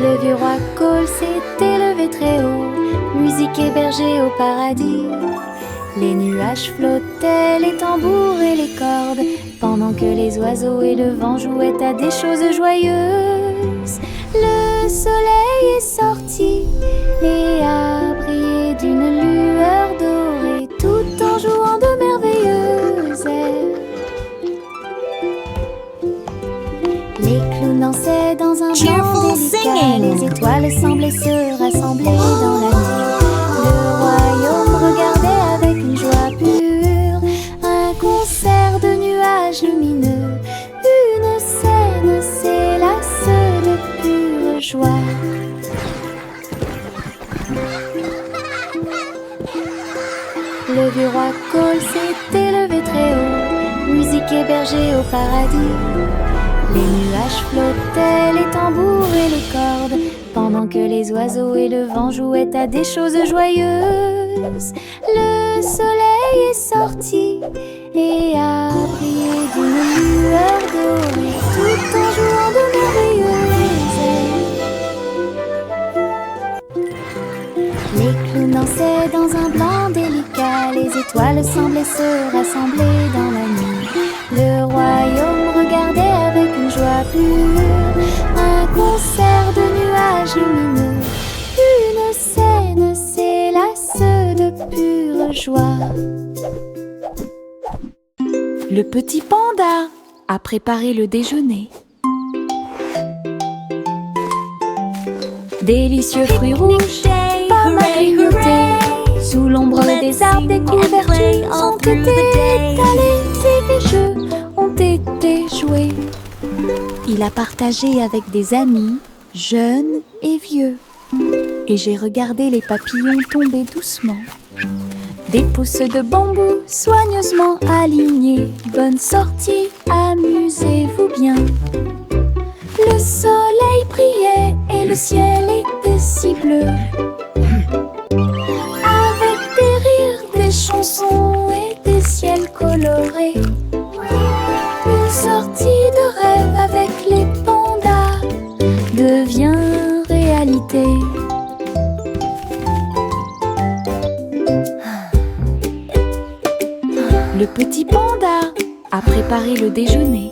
Le vieux roi Cole s'est élevé très haut, musique et berger au paradis. Les nuages flottaient, les tambours et les cordes, pendant que les oiseaux et le vent jouaient à des choses joyeuses. Le soleil est sorti et a brillé d'une lueur dorée, tout en jouant de merveilleuses airs. Les clowns dansaient dans un blanc délicat, les étoiles semblaient se rassembler dans la nuit. Le royaume regardait avec une joie pure un concert de nuages lumineux. Une scène s'élasse de pure joie. Le vieux roi Cole s'est élevé très haut, musique et berger au paradis. Les nuages flottaient, les tambours et les cordes, pendant que les oiseaux et le vent jouaient à des choses joyeuses. Le soleil est sorti et a brillé d'une lueur dorée, tout en jouant de merveilleuses airs. Les clowns dansaient dans un blanc délicat, les étoiles semblaient se rassembler dans la nuit. Le royaume regardait avec une joie pure un concert de nuages lumineux. Une scène s'élasse de pure joie. Le petit panda a préparé le déjeuner. Délicieux fruits rouges, pommes à grignoter, sous l'ombre des arbres, des couvertures ont été étalées et les jeux ont été joués. Il a partagé avec des amis, jeunes et vieux. Et j'ai regardé les papillons tomber doucement. Des pousses de bambou soigneusement alignées. Bonne sortie, amusez-vous bien. Le soleil brillait et le ciel était si bleu. Avec des rires, des chansons et des ciels colorés. Une sortie de rêve avec les pandas devient réalité. Le petit panda a préparé le déjeuner.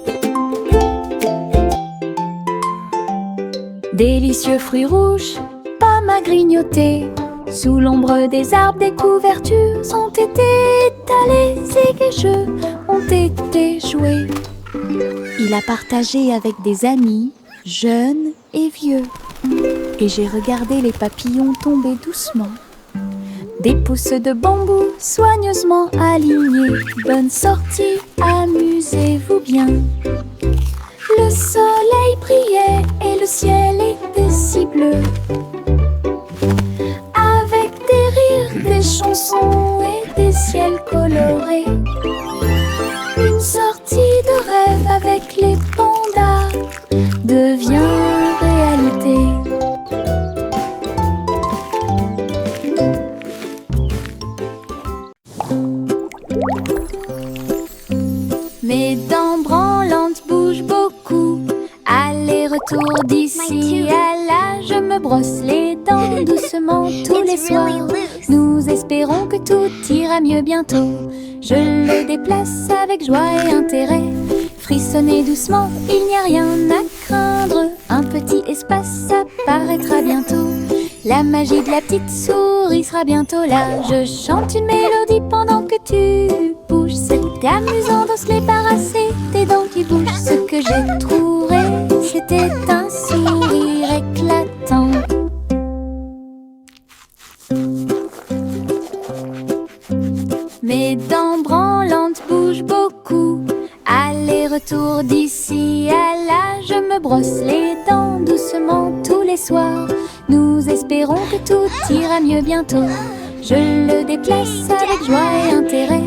Délicieux fruits rouges, pommes à grignoter, sous l'ombre des arbres, des couvertures ont été étalées et les jeux ont été joués. Il a partagé avec des amis, jeunes et vieux. Et j'ai regardé les papillons tomber doucement. Des pousses de bambou soigneusement alignées. Bonne sortie, amusez-vous bien. Le soleil brillait et le ciel était si bleu. Avec des rires, des chansons et des ciels colorés. Une sortie de rêve avec les pandas devient réalité. Mes dents branlantes bougent beaucoup. Aller-retour d'ici à là, je me brosse les dents doucement tous les soirs. Nous espérons que tout ira mieux bientôt. Je le déplace avec joie et intérêt. Frissonnez doucement, il n'y a rien à craindre. Un petit espace apparaîtra bientôt. La magie de la petite souris sera bientôt là. Je chante une mélodie pendant que tu bouges. C'est amusant de se débarrasser des dents qui bougent. Ce que j'ai trouvé, c'était un sourire éclatant. Mes dents branlantes bougent beaucoup. Aller-retour d'ici à là, je me brosse les dents doucement tous les soirs. Nous espérons que tout ira mieux bientôt. Je le déplace avec joie et intérêt.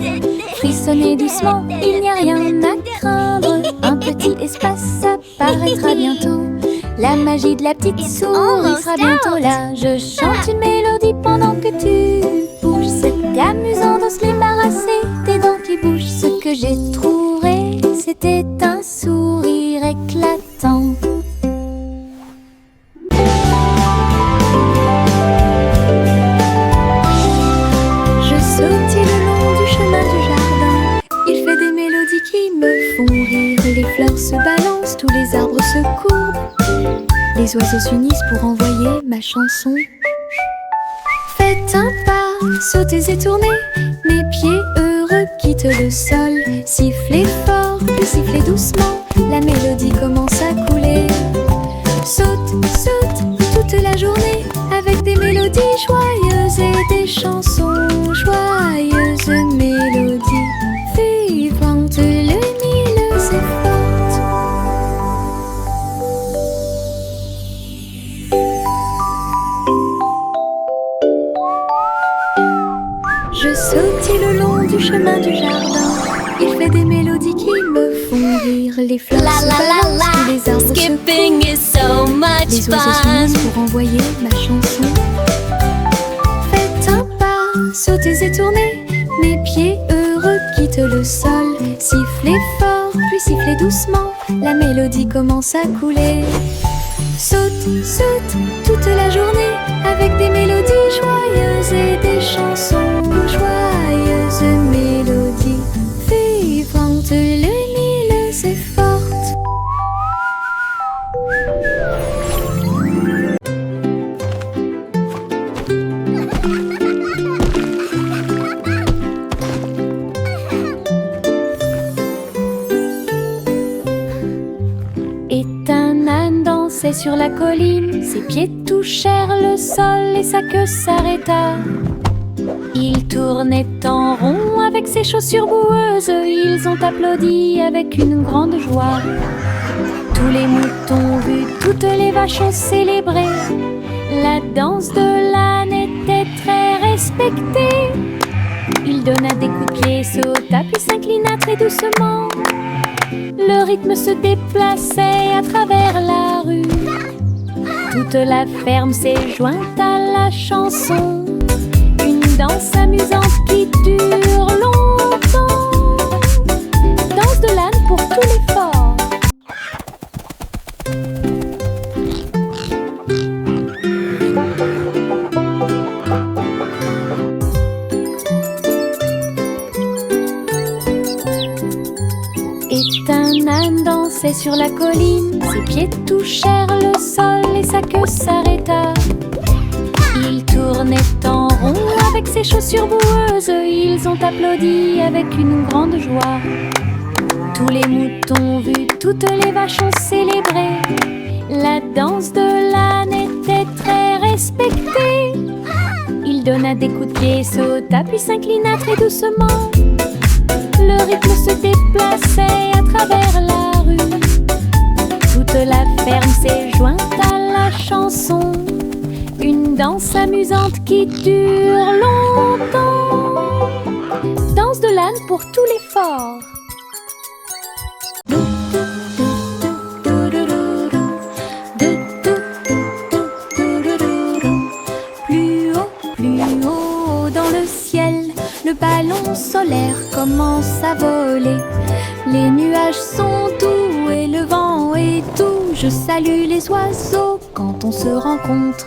Frissonnez doucement, il n'y a rien à craindre. Un petit espace apparaîtra bientôt. La magie de la petite souris sera bientôt là. Je chante une mélodie pendant que tu bouges. C'est amusant de se débarrasser des dents qui bougent. Ce que j'ai trouvé, c'était un sourire éclatant. balance, tous les arbres se courbent. Les oiseaux s'unissent pour envoyer ma chanson. Faites un pas, sautez et tournez, mes pieds heureux quittent le sol. Sifflez fort, puis sifflez doucement, la mélodie commence à couler. Saute, saute, toute la journée, avec des mélodies joyeuses et des chansons joyeuses. Mélodies vivantes, lumineuses et fortes. Je sautille le long du chemin du jardin. Il fait des mélodies qui me font rire. Les fleurs se balancent, les arbres se Skipping is so much les oiseaux fun. s'unissent pour envoyer ma chanson. Faites un pas, sautez et tournez, mes pieds heureux quittent le sol. Sifflez fort, puis sifflez doucement, la mélodie commence à couler. Saute, saute, toute la journée, avec des mélodies joyeuses et des chansons joyeuses. Mélodies vivantes, lumineuses et fortes. Et un âne dansait sur la colline, ses pieds touchèrent le sol et sa queue s'arrêta. Il tournait en rond avec ses chaussures boueuses, ils ont applaudi avec une grande joie. Tous les moutons vus, toutes les vaches ont célébré. La danse de l'âne était très respectée. Il donna des coups de pied, sauta puis s'inclina très doucement. Le rythme se déplaçait à travers la rue. Toute la ferme s'est jointe à la chanson. Une danse amusante qui dure longtemps. Danse de l'âne pour tous les forts. Et un âne dansait sur la colline, ses pieds touchèrent le sol et sa queue s'arrêta. Il tournait en rond avec ses chaussures boueuses, ils ont applaudi avec une grande joie. Tous les moutons vus, toutes les vaches ont célébré. La danse de l'âne était très respectée. Il donna des coups de pied, sauta puis s'inclina très doucement. Le rythme se déplaçait à travers la rue. Toute la ferme s'est jointe à la chanson. Une danse amusante qui dure longtemps. Danse de l'âne pour tous les forts. Plus haut dans le ciel, le ballon solaire commence à voler. Les nuages sont doux et le vent est doux. Je salue les oiseaux quand on se rencontre.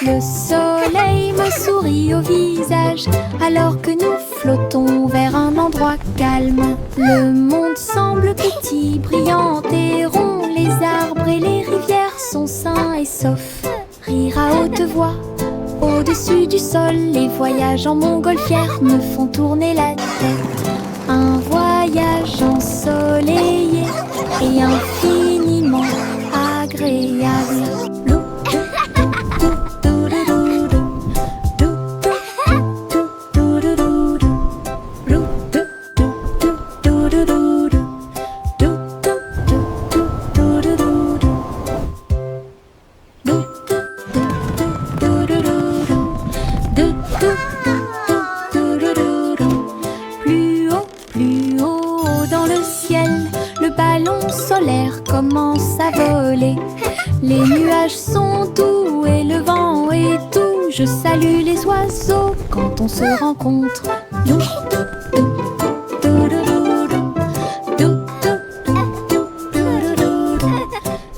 Le soleil me sourit au visage alors que nous flottons vers un endroit calme. Le monde semble petit, brillant et rond. Les arbres et les rivières sont sains et saufs. Rire à haute voix au-dessus du sol. Les voyages en montgolfière me font tourner la tête. Un voyage ensoleillé et infiniment agréable. Plus haut dans le ciel, le ballon solaire commence à voler. Les nuages sont doux et le vent est doux. Je salue les oiseaux quand on se rencontre.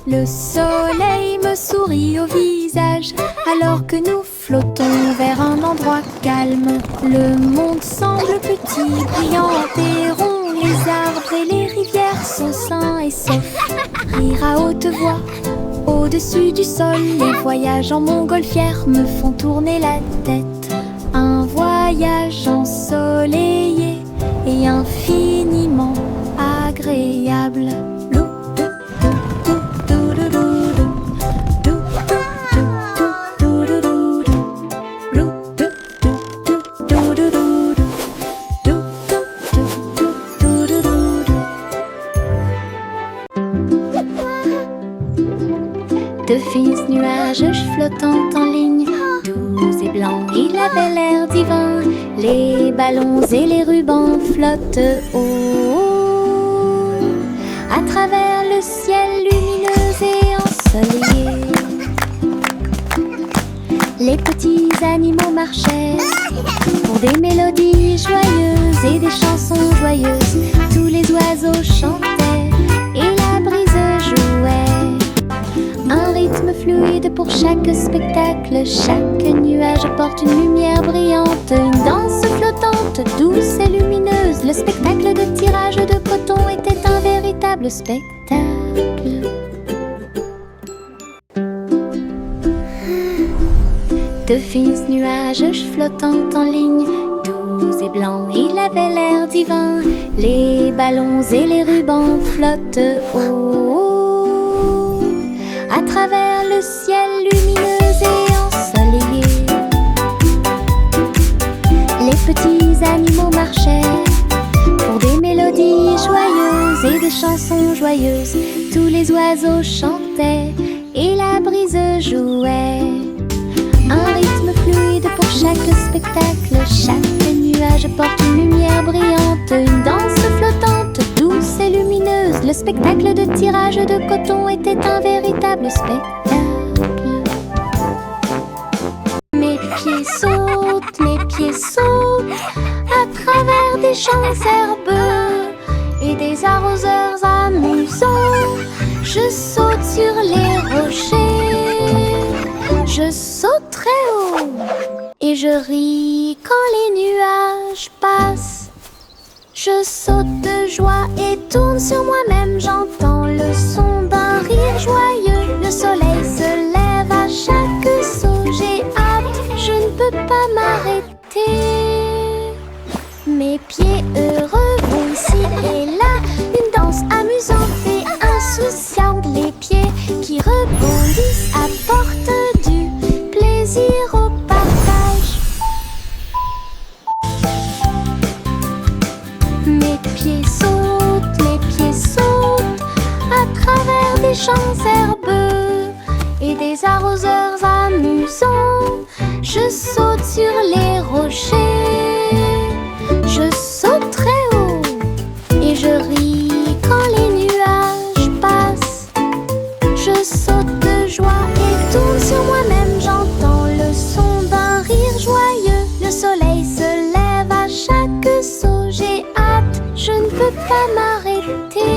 Le soleil me sourit au visage alors que nous flottons vers un endroit froid calme, le monde semble petit, brillant et rond. Les arbres et les rivières sont sains et saufs. Rire à haute voix, au-dessus du sol. Les voyages en montgolfière me font tourner la tête. Un voyage ensoleillé et infiniment agréable. De fins nuages flottant en ligne, doux et blancs, il avait l'air divin. Les ballons et les rubans flottent haut à travers le ciel lumineux et ensoleillé. Les petits animaux marchaient pour des mélodies joyeuses et des chansons joyeuses. Tous les oiseaux chantaient et la brise jouait. Un rythme fluide pour chaque spectacle. Chaque nuage apporte une lumière brillante. Une danse flottante, douce et lumineuse. Le spectacle de tirage de coton était un véritable spectacle. De fins nuages flottant en ligne, doux et blancs, il avait l'air divin. Les ballons et les rubans flottent haut à travers le ciel lumineux et ensoleillé. Les petits animaux marchaient pour des mélodies joyeuses et des chansons joyeuses. Tous les oiseaux chantaient et la brise jouait. Un rythme fluide pour chaque spectacle. Chaque nuage apporte une lumière brillante. Une danse flottante, douce et lumineuse. Le spectacle de tirage de coton était un véritable spectacle. Mes pieds sautent à travers des champs herbeux et des arroseurs amusants. Je saute sur les rochers, je saute très haut et je ris quand les nuages passent. Je saute de joie et tourne sur moi-même. J'entends le son d'un rire joyeux. Le soleil se lève à chaque saut. J'ai hâte, je ne peux pas m'arrêter. Mes pieds heureux vont ici et là. Une danse amusante et insouciante. Les pieds qui rebondissent apportent du plaisir au partage. Mes pieds sautent à travers des champs herbeux et des arroseurs amusants. Je saute sur les rochers, je saute très haut et je ris quand les nuages passent. Je saute de joie et tourne sur moi-même. J'entends le son d'un rire joyeux. Le soleil se lève à chaque saut. J'ai hâte, je ne peux pas m'arrêter.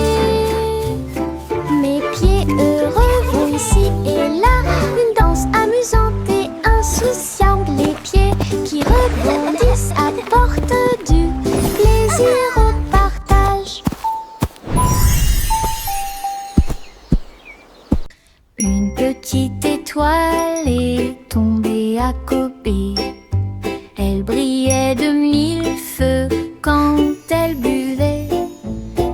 Mes pieds heureux vont ici et là. Une danse amusante et insouciante. Les pieds qui rebondissent apportent du plaisir au partage. Une petite étoile est tombée à côté. Elle brillait de mille feux quand elle buvait.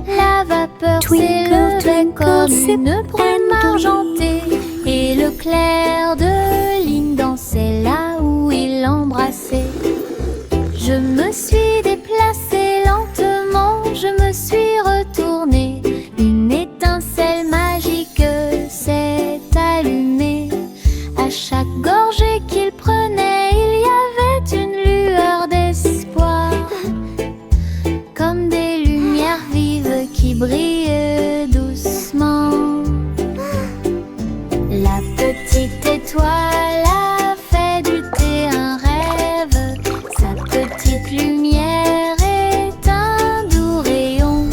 La vapeur s'élevait comme une brume argentée. Et le clair de lune dansait là où il l'embrassait. Je me suis déplacée lentement, je me suis retournée. Une étincelle magique s'est allumée. À chaque gorgée qu'il prenait, il y avait une lueur d'espoir. Comme des lumières vives qui brillent doucement. La petite étoile a fait du thé un rêve. Sa petite lumière est un doux rayon.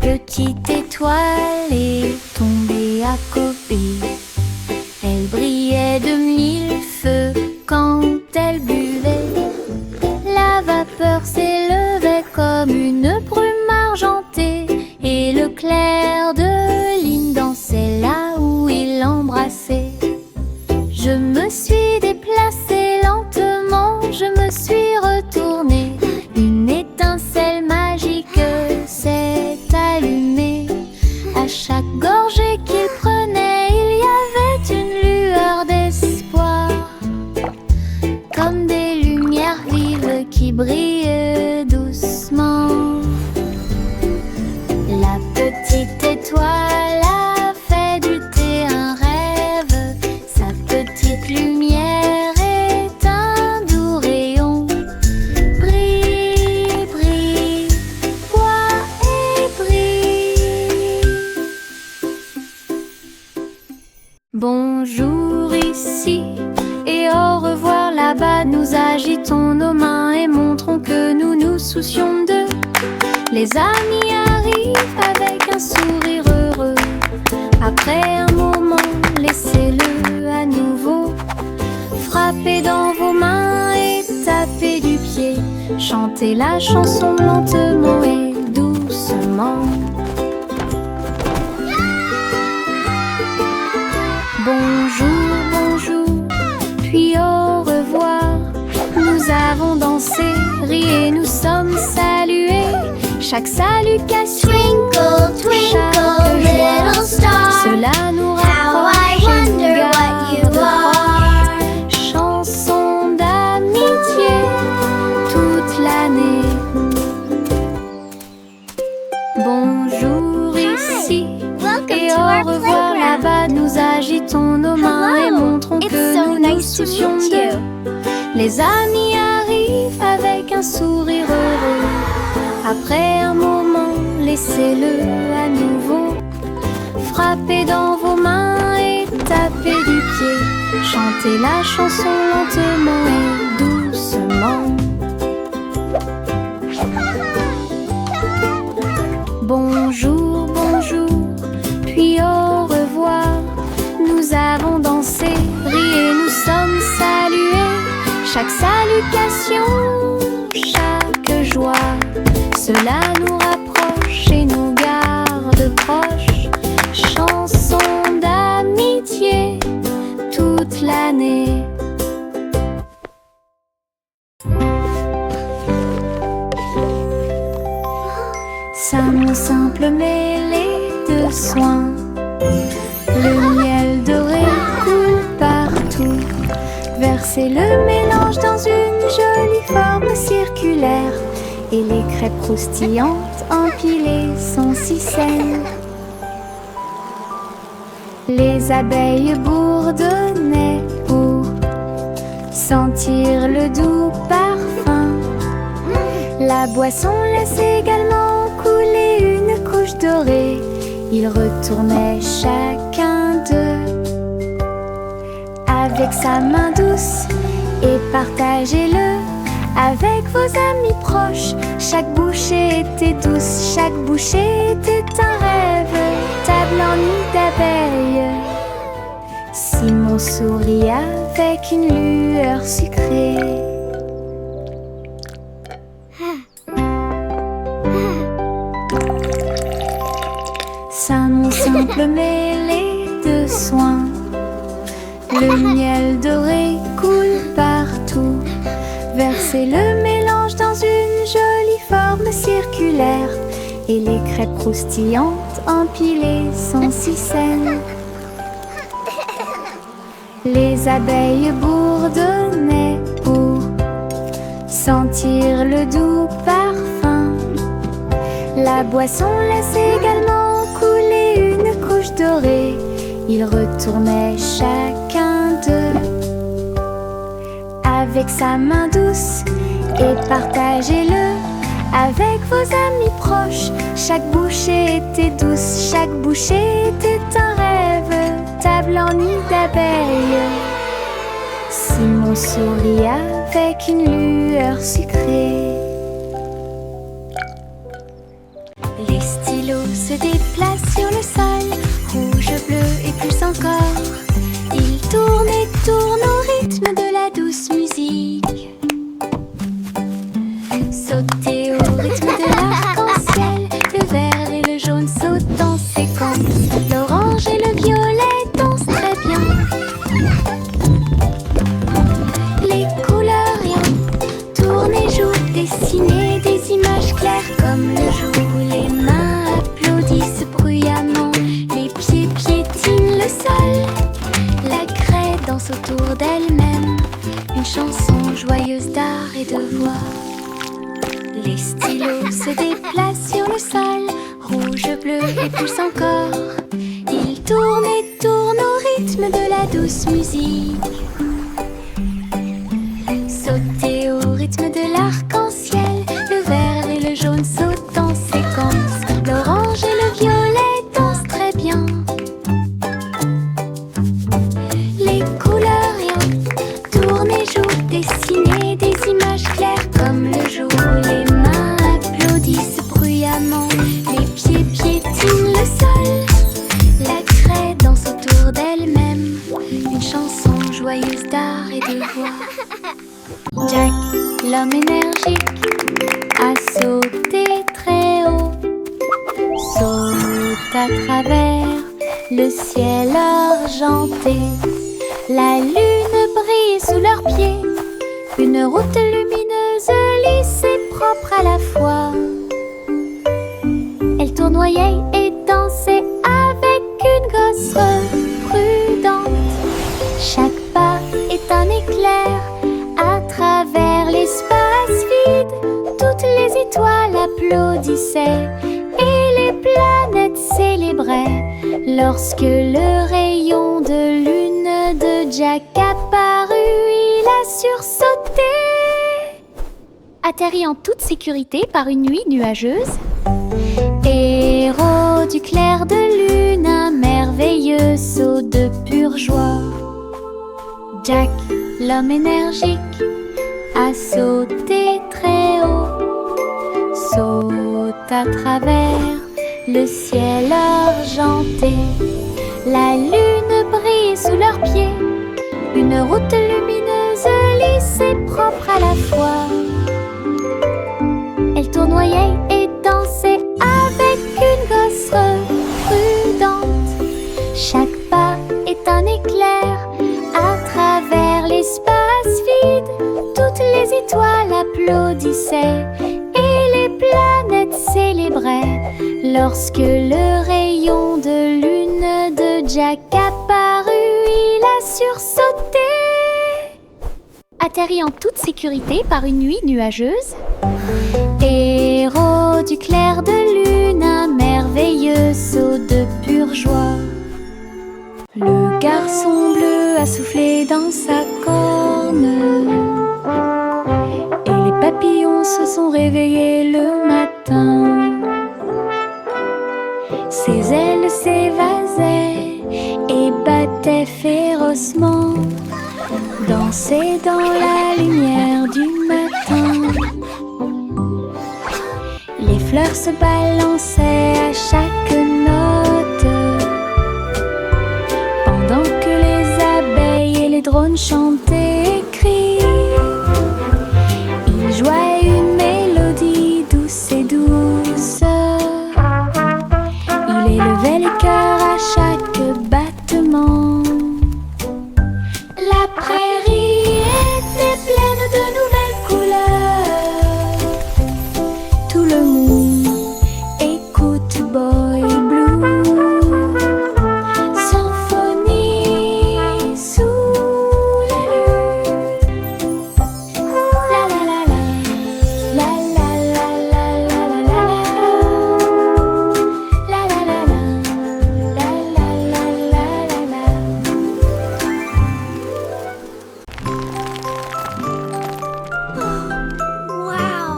petite étoile est tombée à côté. Elle brillait de mille feux quand elle buvait. La vapeur s'élevait comme une brume argentée, et le clair de lune dansait là où il l'embrassait. Je me suis déplacée lentement, je me suis retournée. Une étincelle magique s'est allumée. À chaque gorgée qu'il prenait, il y avait une lueur d'espoir, comme des lumières vives qui brillent doucement. La petite étoile a fait du thé un rêve. Sa petite lumière est un doux rayon. Brille, brille, bois et brille. Bonjour ici et au revoir là-bas. Nous agitons nos mains et montrons que nous nous soucions d'eux. Les amis arrivent avec un sourire heureux. Après un moment, laissez-le à nouveau. Frappez dans vos mains et tapez du pied. Chantez la chanson lentement et doucement. Bonjour, bonjour, puis au revoir. Nous avons dansé, ri et nous sommes salués. Chaque salutation, Twinkle, twinkle, little star, cela nous how I rapproche et nous wonder what you garde are. proches. Chanson d'amitié toute l'année. Bonjour ici Welcome et to au our revoir playground. là-bas. Nous agitons nos mains et Hello, montrons it's que so nous nous nice to soucions meet d'eux. you. Les amis arrivent avec un sourire heureux. Après un moment, laissez-le à nouveau. Frappez dans vos mains et tapez du pied. Chantez la chanson lentement et doucement. Bonjour, bonjour, puis au revoir. Nous avons dansé, ri et nous sommes salués. Chaque salutation, chaque joie, cela nous rapproche et nous garde proches. Chanson d'amitié toute l'année. Savon simple mêlé de soins, le miel doré coule partout. Versez le mélange dans une jolie forme circulaire, et les crêpes croustillantes empilées sont si saines. Les abeilles bourdonnaient pour sentir le doux parfum. La boisson laisse également couler une couche dorée. Ils retournaient chacun d'eux avec sa main douce et partagez-le avec vos amis proches. Chaque bouchée était douce, chaque bouchée était un rêve. Table en nid d'abeilles. Simon sourit avec une lueur sucrée. Savon simple mêlé de soins, le miel doré coule partout. Versez le mélange dans une jolie forme circulaire, et les crêpes croustillantes empilées sont si saines. Les abeilles bourdonnaient pour sentir le doux parfum. La boisson laisse également couler une couche dorée. Ils retournaient chacun d'eux avec sa main douce et partagez-le avec vos amis proches. Chaque bouchée était douce, chaque bouchée était un rêve. Table en nid d'abeilles. Simon sourit avec une lueur sucrée. Les stylos stylo se déplace sur le sol, rouge, bleu et plus encore. Il tourne et tourne au rythme de la douce musique. Sautez au rythme de l'arc-en-ciel, le vert et le jaune sautent en séquence. L'orange et le violet dansent très bien. Les couleurs rien tournent et jouent, dessinez des images claires comme le jour. Les mains applaudissent bruyamment, les pieds piétinent le sol. La craie danse autour d'elle-même, une chanson joyeuse d'art et de voix. Les stylos se déplacent sur le sol, rouge, bleu et plus encore. Ils tournent et tournent au rythme de la douce musique. Sautez au rythme de l'arc-en-ciel, le vert et le jaune sautent en séquence. L'orange et le violet dansent très bien. Les couleurs rien tournent et jouent, dessinez des images claires comme le jour. Les mains applaudissent bruyamment, les pieds piétinent le sol. La craie danse autour d'elle-même, une chanson joyeuse d'art et de voix. Jack, l'homme énergique, a sauté très haut, saute à travers le ciel argenté. La lune brille sous leurs pieds, une route lumineuse, lisse et propre à la fois. Elle tournoyait et dansait avec une gosse prudente. Chaque pas est un éclair à travers l'espace vide. Toutes les étoiles applaudissaient et les planètes célébraient lorsque le rayon de lune de Jack apparut. Il a sursauté, atterri en toute sécurité par une nuit nuageuse. Héros du clair de lune, un merveilleux saut de pure joie. Jack, l'homme énergique, a sauté très haut, saute à travers le ciel argenté. La lune brille sous leurs pieds, une route lumineuse, lisse et propre à la fois. Elle tournoyait et dansait avec une gosse prudente. Chaque pas est un éclair à travers l'espace vide. Toutes les étoiles applaudissaient et les planètes célébraient lorsque le rayon de lune de Jack apparut. Il a sursauté, atterri en toute sécurité par une nuit nuageuse. Héros du clair de lune, un merveilleux saut de pure joie. Le garçon bleu a soufflé dans sa corne et les papillons se sont réveillés le matin. Ses ailes s'évasaient et battaient férocement, dansaient dans la lumière du matin. Les fleurs se balançaient à chaque note, pendant que les abeilles et les drones chantaient et crient. Ils jouaient une mélodie douce et douce. Il élevait les cœurs à chaque battement. La prairie était pleine de nouvelles couleurs. Tout le monde écoute Boy Blue, symphonie sous la lune. La la la la, la la la la la la la, la la la la, la la la la la. Wow!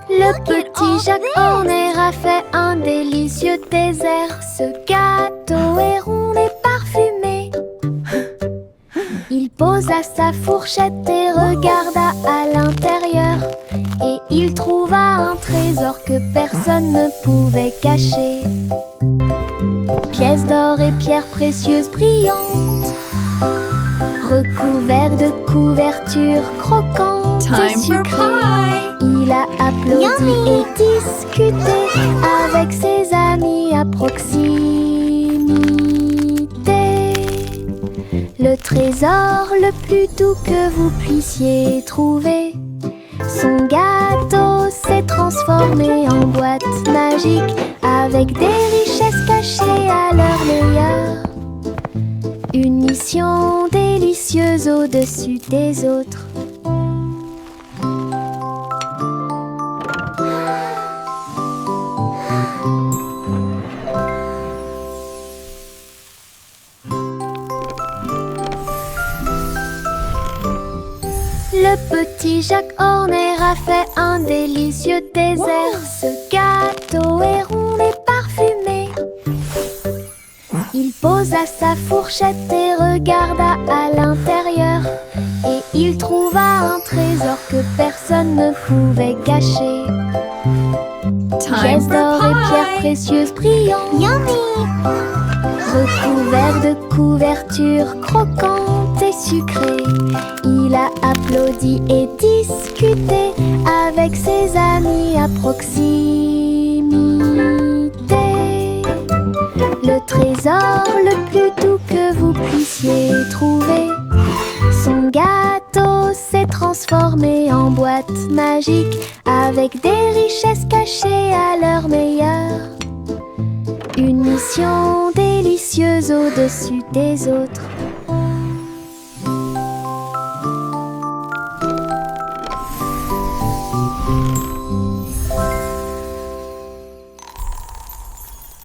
Le petit Jack Horner a fait un délicieux dessert. Ce gâteau est rond et parfumé. Il posa sa fourchette et regarda à l'intérieur. Et il trouva un trésor que personne ne pouvait cacher. Pièces d'or et pierres précieuses brillantes, recouverts de couvertures croquantes et sucrées. Il a applaudi et discuté avec ses amis à proximité. Le trésor le plus doux que vous puissiez trouver. Son gâteau s'est transformé en boîte magique avec des richesses cachées à leur meilleur. Une mission délicieuse au-dessus des autres. Le petit Jacques Horner a fait un délicieux dessert. Ce gâteau est rond et parfumé. Il posa sa fourchette et regarda à l'intérieur. Et il trouva un trésor que personne ne pouvait cacher. Pièces d'or et pierres précieuses brillantes, recouverts de couvertures croquantes et sucrées. Il a applaudi et discuté avec ses amis à proximité. Le trésor le plus doux que vous puissiez trouver. Son gâteau s'est transformé en boîte magique avec des richesses cachées à leur meilleur. Une mission délicieuse au-dessus des autres.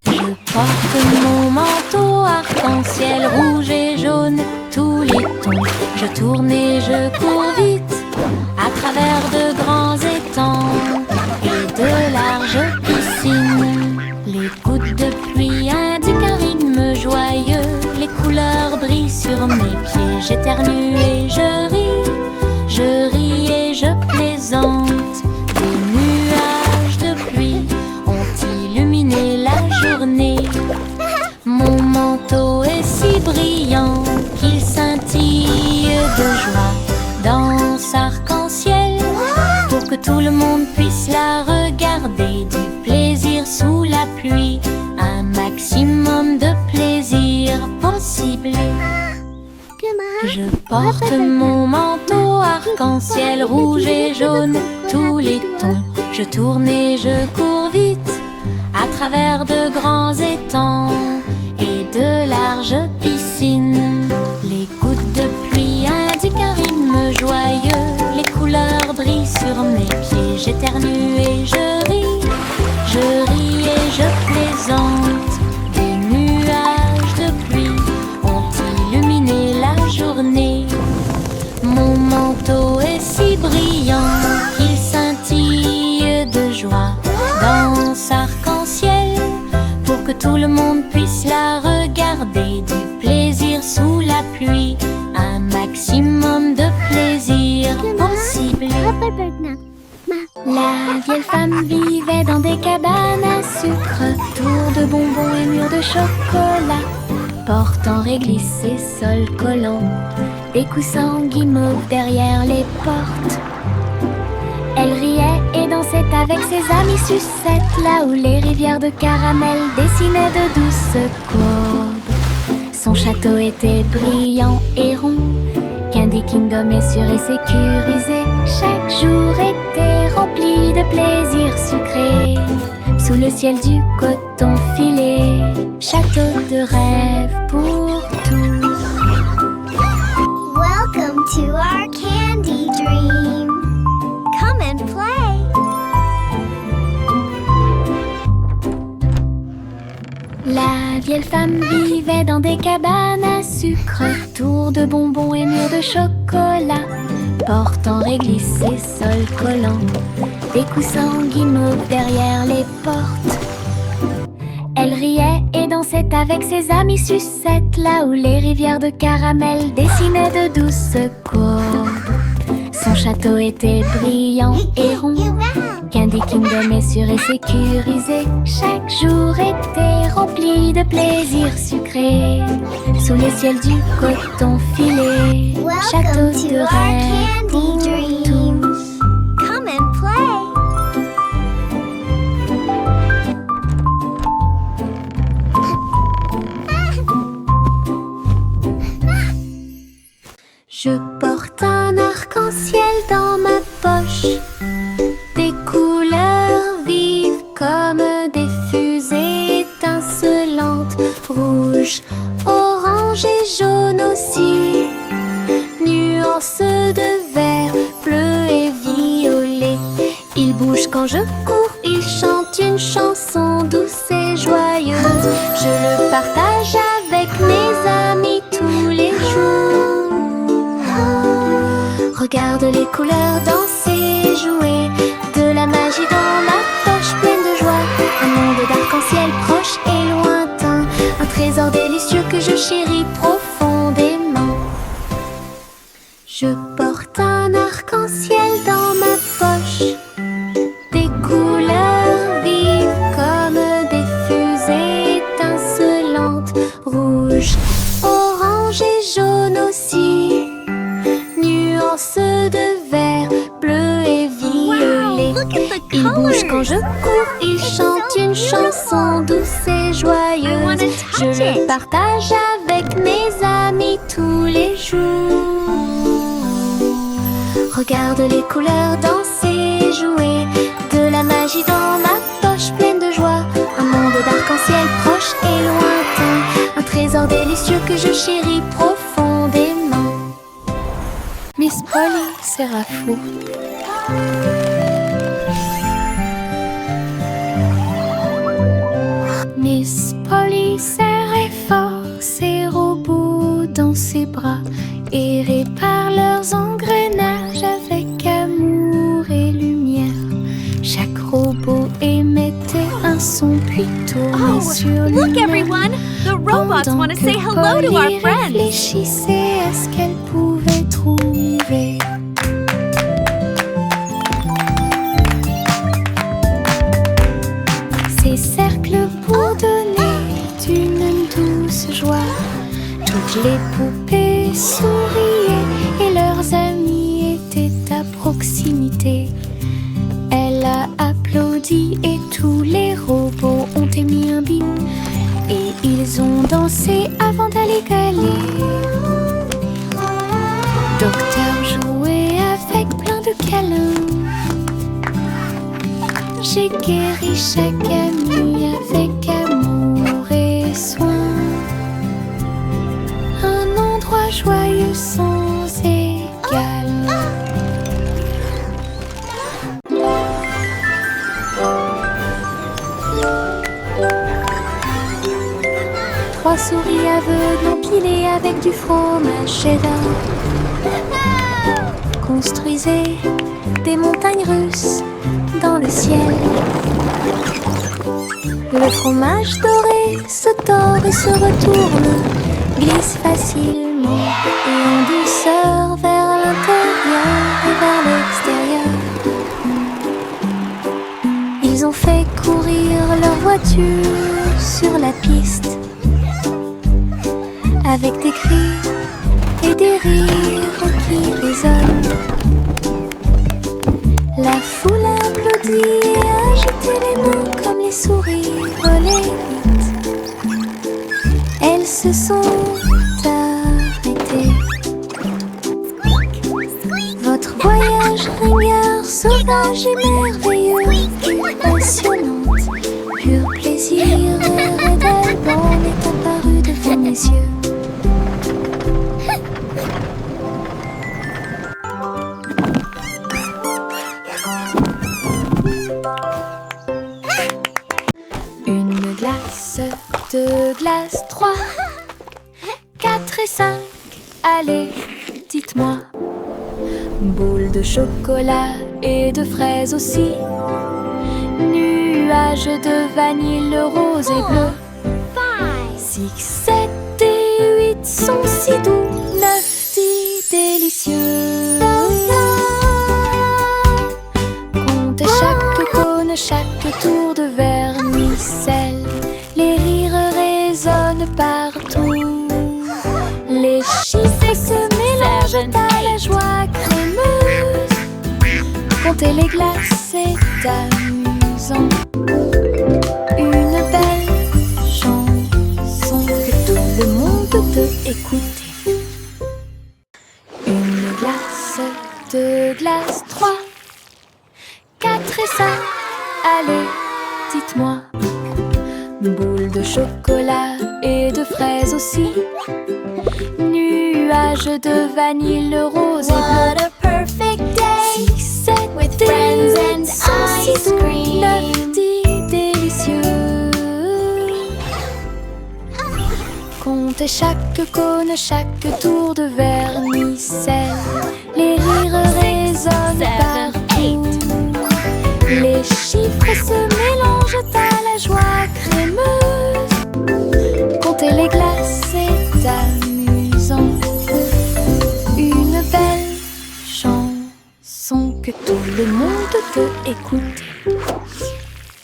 Je porte mon manteau arc-en-ciel rouge et jaune, tous les tons. Je tourne et je cours vite à travers de grands étangs et de larges piscines. Les gouttes de pluie indiquent un rythme joyeux. Les couleurs brillent sur mes pieds. J'éternue et je ris et je plaisante. Des nuages de pluie ont illuminé la journée. Mon manteau est si brillant qu'il scintille de joie. Danse arc-en-ciel pour que tout le monde puisse la regarder. Du plaisir sous la pluie, un maximum de plaisir possible. Je porte mon manteau arc-en-ciel rouge et jaune, tous les tons. Je tourne et je cours vite à travers de grands étangs et de larges piscines. Les gouttes de pluie indiquent un rythme joyeux. Les couleurs brillent sur mes pieds. J'éternue et je ris et je plaisante. Des nuages de pluie ont illuminé la journée. Mon manteau est si brillant qu'il scintille de joie. Danse arc-en-ciel pour que tout le monde puisse la regarder. Du plaisir sous la pluie, un maximum de plaisir possible. La vieille femme vivait dans des cabanes à sucre, tours de bonbons et murs de chocolat, portant réglisse et sol collant, des coussins guimauves derrière les portes. Elle riait et dansait avec ses amis sucettes, là où les rivières de caramel dessinaient de douces courbes. Son château était brillant et rond, Candy Kingdom est sûr et sécurisé. Chaque jour était rempli de plaisirs sucrés, sous le ciel du coton filé. Château de rêve pour tous. Welcome to our candy dream. Come and play. La vieille femme vivait dans des cabanes à sucre, tours de bonbons et murs de chocolat, portant réglisse et sol collant, des coussins guimauves derrière les portes. Elle riait et dansait avec ses amis sucettes, là où les rivières de caramel dessinaient de douces courbes. Son château était brillant et rond. Candy Kingdom est sûr et sécurisé. Chaque jour était rempli de plaisirs sucrés. Sous les ciels du coton filé, château de rêve pour tous. Come and play. Je porte un arc-en-ciel dans ma poche, des couleurs vives comme des fusées étincelantes, rouge, orange et jaune aussi, nuances de vert, bleu et violet. Il bouge quand je cours, il chante une chanson douce et joyeuse. Je le partage avec mes amis tous les jours. Regarde les couleurs danser, jouer, de la magie dans ma poche pleine de joie. Un monde d'arc-en-ciel proche et lointain, un trésor délicieux que je chéris profondément. Je porte un arc-en-ciel dans ma poche, des couleurs vives comme des fusées étincelantes, rouge, orange et jaune aussi, nuances de vert, bleu et violet. Il bouge quand je cours, il chante une chanson douce et joyeuse. Je le partage avec mes amis tous les jours. Regarde les couleurs danser, jouer, de la magie dans ma poche pleine de joie. Un monde d'arc-en-ciel proche et lointain, un trésor délicieux que je chéris profondément. Miss Polly sera fou. Miss Polly serrait fort ses robots dans ses bras et répare leurs engrenages avec amour et lumière. Chaque robot émettait un son puis tournait sur lui-même. Look everyone! The robots want to say hello to our friends! Réfléchissait à ce qu'elle pouvait trouver. Ces cercles pour donner d'une douce joie. Toutes les poupées souriaient et leurs amis étaient à proximité. Elle a applaudi et tous les robots ont émis un bip. Et ils ont dansé avant d'aller gagner. Docteur jouait avec plein de câlins. J'ai guéri chaque ami avec amour et soin. Un endroit joyeux sans égal. Trois souris aveugles empilées avec du fromage cheddar construisaient des montagnes russes dans le ciel. Le fromage doré se tord et se retourne, glisse facilement et en douceur vers l'intérieur et vers l'extérieur. Ils ont fait courir leur voiture sur la piste avec des cris et des rires qui résonnent. La foule applaudit et agitait les mains comme les souris volaient vite. Elles se sont arrêtées. Votre voyage ringard, sauvage et merveilleux, passionnante, pur plaisir et d'Alban est apparu devant mes yeux. Une glace, deux glaces, 3, 4 et 5, allez, dites-moi. Boule de chocolat et de fraises aussi. Nuages de vanille rose et bleu. 6, 7 et 8 sont si doux. 9, 10 délicieux. les glaces, c'est amusant. Une belle chanson que tout le monde peut écouter. Une glace, deux glaces, trois, quatre et cinq. Allez, dites-moi. Boule de chocolat et de fraises aussi. Nuages de vanille rose et bleu. What a perfect day 6, 7, with friends and ice 9, cream. 10 délicieux. Comptez chaque cône, chaque tour de vermicelle. Les rires résonnent 7, partout. Les chiffres se mélangent à la joie crémeuse. Comptez les glaces, c'est amusant. Une belle chanson que tout le monde peut écouter.